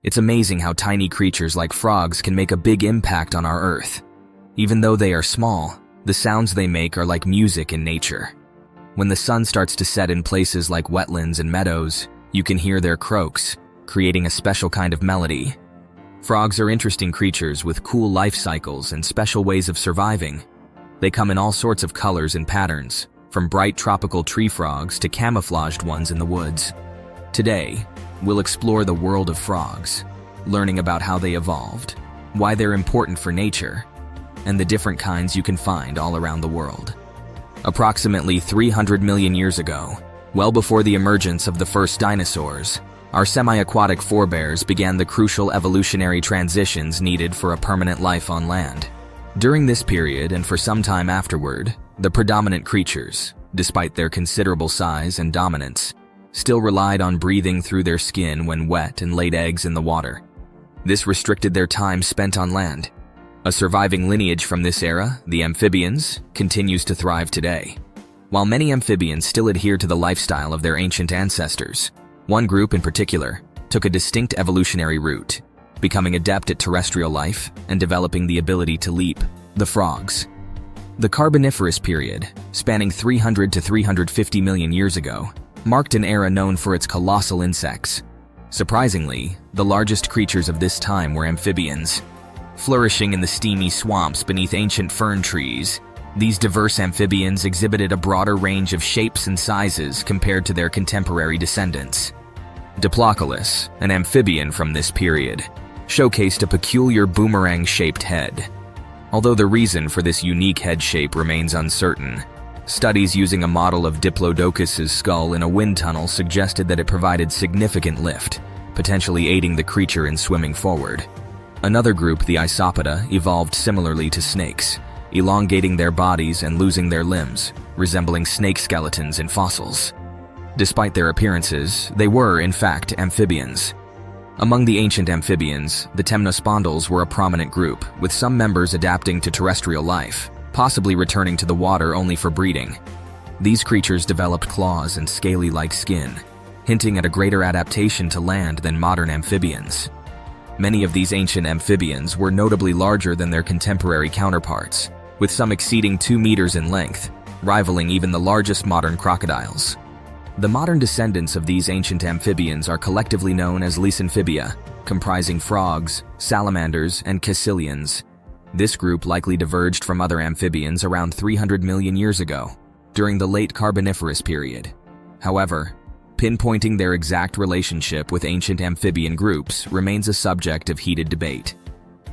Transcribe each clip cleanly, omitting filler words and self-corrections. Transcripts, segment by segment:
It's amazing how tiny creatures like frogs can make a big impact on our Earth. Even though they are small, the sounds they make are like music in nature. When the sun starts to set in places like wetlands and meadows, you can hear their croaks, creating a special kind of melody. Frogs are interesting creatures with cool life cycles and special ways of surviving. They come in all sorts of colors and patterns, from bright tropical tree frogs to camouflaged ones in the woods. Today, we'll explore the world of frogs, learning about how they evolved, why they're important for nature, and the different kinds you can find all around the world. Approximately 300 million years ago, well before the emergence of the first dinosaurs, our semi-aquatic forebears began the crucial evolutionary transitions needed for a permanent life on land. During this period and for some time afterward, the predominant creatures, despite their considerable size and dominance, still relied on breathing through their skin when wet and laid eggs in the water. This restricted their time spent on land. A surviving lineage from this era, the amphibians, continues to thrive today. While many amphibians still adhere to the lifestyle of their ancient ancestors, one group in particular took a distinct evolutionary route, becoming adept at terrestrial life and developing the ability to leap: the frogs. The Carboniferous period, spanning 300 to 350 million years ago, marked an era known for its colossal insects. Surprisingly, the largest creatures of this time were amphibians. Flourishing in the steamy swamps beneath ancient fern trees, these diverse amphibians exhibited a broader range of shapes and sizes compared to their contemporary descendants. Diplodocus, an amphibian from this period, showcased a peculiar boomerang-shaped head. Although the reason for this unique head shape remains uncertain, studies using a model of Diplodocus's skull in a wind tunnel suggested that it provided significant lift, potentially aiding the creature in swimming forward. Another group, the Isopoda, evolved similarly to snakes, elongating their bodies and losing their limbs, resembling snake skeletons in fossils. Despite their appearances, they were, in fact, amphibians. Among the ancient amphibians, the temnospondyls were a prominent group, with some members adapting to terrestrial life, possibly returning to the water only for breeding. These creatures developed claws and scaly-like skin, hinting at a greater adaptation to land than modern amphibians. Many of these ancient amphibians were notably larger than their contemporary counterparts, with some exceeding 2 meters in length, rivaling even the largest modern crocodiles. The modern descendants of these ancient amphibians are collectively known as Lysanphibia, comprising frogs, salamanders, and caecilians. This group likely diverged from other amphibians around 300 million years ago, during the late Carboniferous period. However, pinpointing their exact relationship with ancient amphibian groups remains a subject of heated debate.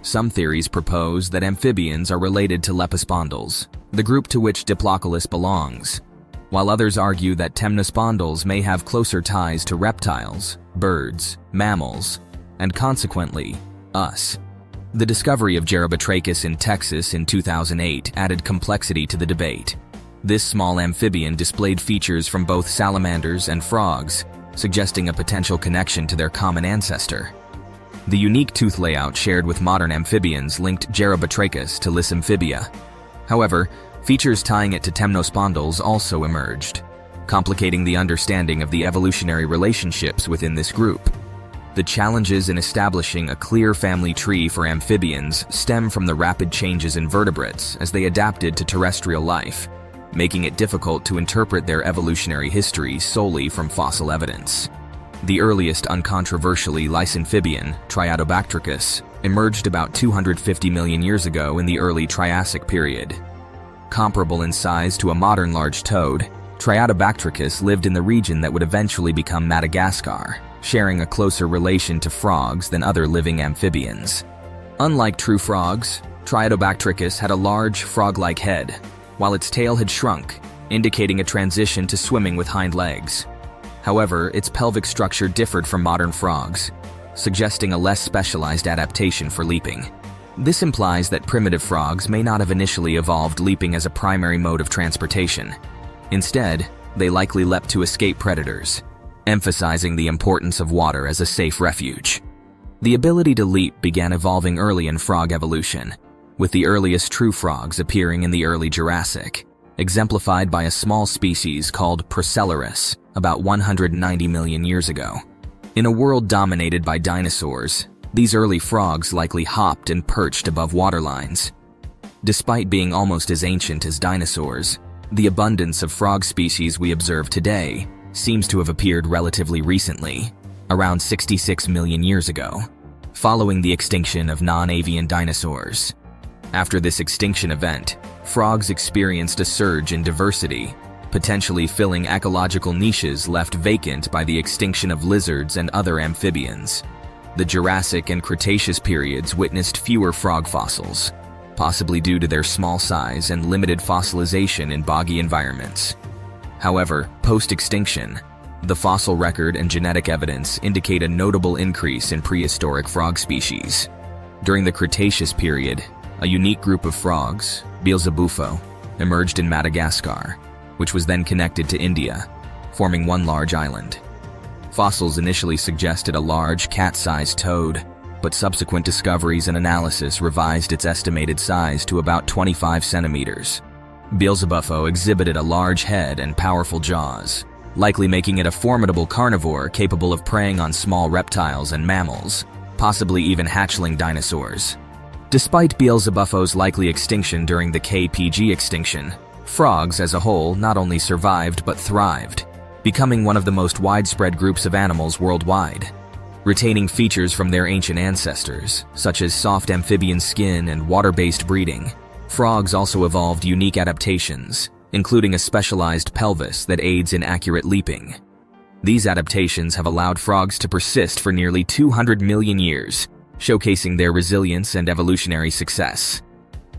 Some theories propose that amphibians are related to lepispondyls, the group to which Diplodocus belongs, while others argue that temnospondyls may have closer ties to reptiles, birds, mammals, and consequently, us. The discovery of Geribatrachus in Texas in 2008 added complexity to the debate. This small amphibian displayed features from both salamanders and frogs, suggesting a potential connection to their common ancestor. The unique tooth layout shared with modern amphibians linked Geribatrachus to Lysanphibia. However, features tying it to temnospondyls also emerged, complicating the understanding of the evolutionary relationships within this group. The challenges in establishing a clear family tree for amphibians stem from the rapid changes in vertebrates as they adapted to terrestrial life, making it difficult to interpret their evolutionary history solely from fossil evidence. The earliest uncontroversially Lysanphibian, Triatobactrachus, emerged about 250 million years ago in the early Triassic period. Comparable in size to a modern large toad, Triatobactrachus lived in the region that would eventually become Madagascar, sharing a closer relation to frogs than other living amphibians. Unlike true frogs, Triatobactrachus had a large, frog-like head, while its tail had shrunk, indicating a transition to swimming with hind legs. However, its pelvic structure differed from modern frogs, suggesting a less specialized adaptation for leaping. This implies that primitive frogs may not have initially evolved leaping as a primary mode of transportation. Instead, they likely leapt to escape predators, emphasizing the importance of water as a safe refuge. The ability to leap began evolving early in frog evolution, with the earliest true frogs appearing in the early Jurassic, exemplified by a small species called Procellaris about 190 million years ago. In a world dominated by dinosaurs, these early frogs likely hopped and perched above waterlines. Despite being almost as ancient as dinosaurs, the abundance of frog species we observe today seems to have appeared relatively recently, around 66 million years ago, following the extinction of non-avian dinosaurs. After this extinction event, frogs experienced a surge in diversity, potentially filling ecological niches left vacant by the extinction of lizards and other amphibians. The Jurassic and Cretaceous periods witnessed fewer frog fossils, possibly due to their small size and limited fossilization in boggy environments. However, post-extinction, the fossil record and genetic evidence indicate a notable increase in prehistoric frog species. During the Cretaceous period, a unique group of frogs, Beelzebufo, emerged in Madagascar, which was then connected to India, forming one large island. Fossils initially suggested a large, cat-sized toad, but subsequent discoveries and analysis revised its estimated size to about 25 centimeters. Beelzebufo exhibited a large head and powerful jaws, likely making it a formidable carnivore capable of preying on small reptiles and mammals, possibly even hatchling dinosaurs. Despite Beelzebufo's likely extinction during the KPG extinction, frogs as a whole not only survived but thrived, becoming one of the most widespread groups of animals worldwide. Retaining features from their ancient ancestors, such as soft amphibian skin and water-based breeding, frogs also evolved unique adaptations, including a specialized pelvis that aids in accurate leaping. These adaptations have allowed frogs to persist for nearly 200 million years, showcasing their resilience and evolutionary success.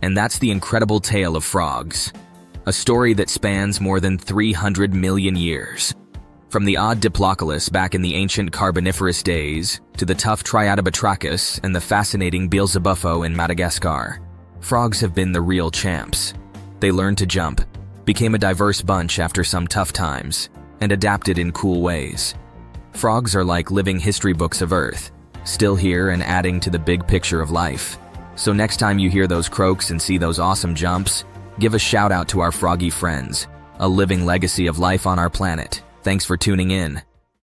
And that's the incredible tale of frogs, a story that spans more than 300 million years. From the odd Diplocalus back in the ancient Carboniferous days, to the tough Triatobatrachus and the fascinating Beelzebufo in Madagascar, frogs have been the real champs. They learned to jump, became a diverse bunch after some tough times, and adapted in cool ways. Frogs are like living history books of Earth, still here and adding to the big picture of life. So next time you hear those croaks and see those awesome jumps, give a shout out to our froggy friends, a living legacy of life on our planet. Thanks for tuning in.